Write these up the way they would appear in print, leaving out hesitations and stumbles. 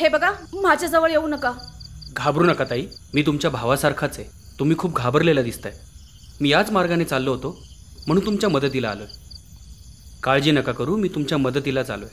हे बघा, माझ्याजवळ येऊ नका. घाबरू नका ताई, मी तुमच्या भावासारखाच आहे. तुम्ही खूप घाबरलेला दिसताय. मी याच मार्गाने चाललो होतो म्हणून तुमच्या मदतीला आलोय. काळजी नका करू, मी तुमच्या मदतीलाच आलोय.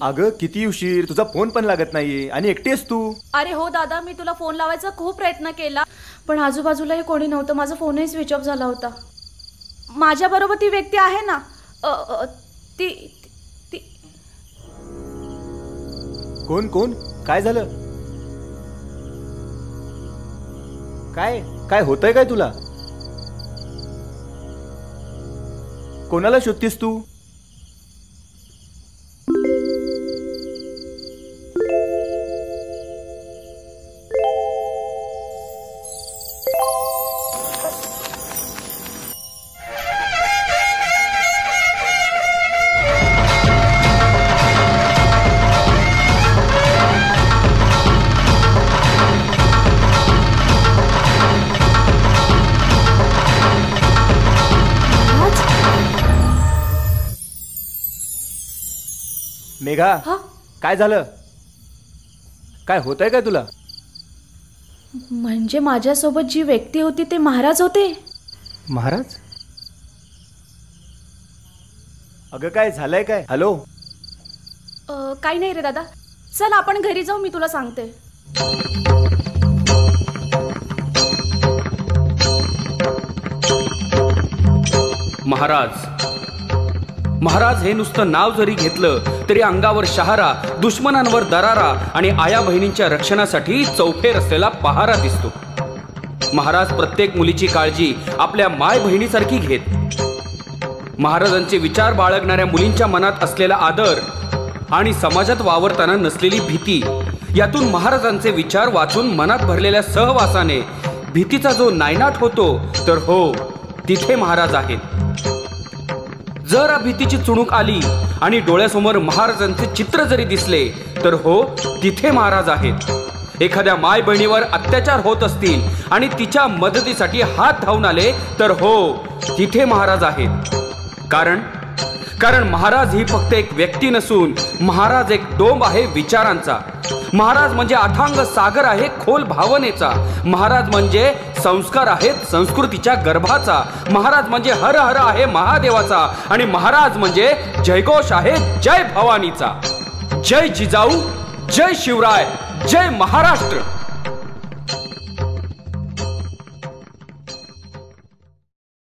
अगं किती उशीर, तुझा फोन पण लागत नाहीये आणि एकटीस तू. अरे हो दादा, मी तुला फोन लावायचा खूप प्रयत्न केला, पण आजूबाजूलाही कोणी नव्हतं. माझा फोनही स्विच ऑफ झाला होता. माझ्या बरोबर ती व्यक्ती आहे ना, ती ती कोण कोण? काय झालं? काय काय होतंय काय तुला? कोणाला शोधतीस तू? मेघा, काय झालं? काय होतंय काय तुला? म्हणजे माझ्यासोबत जी व्यक्ती होती ते महाराज होते. महाराज? अगं काय झालंय काय? हॅलो. काही नाही रे दादा, चल आपण घरी जाऊ, मी तुला सांगते. महाराज हे नुसतं नाव जरी घेतलं तरी अंगावर शहारा, दुश्मनांवर दरारा आणि आया बहिणींच्या रक्षणासाठी चौफेर असलेला पहारा दिसतो. महाराज प्रत्येक मुलीची काळजी आपल्या माय बहिणीसारखी घेत. महाराजांचे विचार बाळगणाऱ्या मुलींच्या मनात असलेला आदर आणि समाजात वावरताना नसलेली भीती, यातून महाराजांचे विचार वाचून मनात भरलेल्या सहवासाने भीतीचा जो नायनाट होतो, तर हो, तिथे महाराज आहेत. जर भीतीची चुणूक आली आणि डोळ्यासमोर महाराजांचे चित्र जरी दिसले, तर हो, तिथे महाराज आहेत. एखाद्या माय बहिणीवर अत्याचार होत असतील आणि तिच्या मदतीसाठी हात धावून आले, तर हो, तिथे महाराज आहेत. कारण महाराज ही फक्त एक व्यक्ती नसून महाराज एक डोंब आहे विचारांचा. महाराज म्हणजे अथांग सागर आहे खोल भावनेचा. महाराज म्हणजे संस्कार आहेत संस्कृतीच्या गर्भाचा. महाराज म्हणजे हर हर आहे महादेवाचा. आणि महाराज म्हणजे जयघोष आहे जय भवानीचा. जय जिजाऊ, जय शिवराय, जय महाराष्ट्र.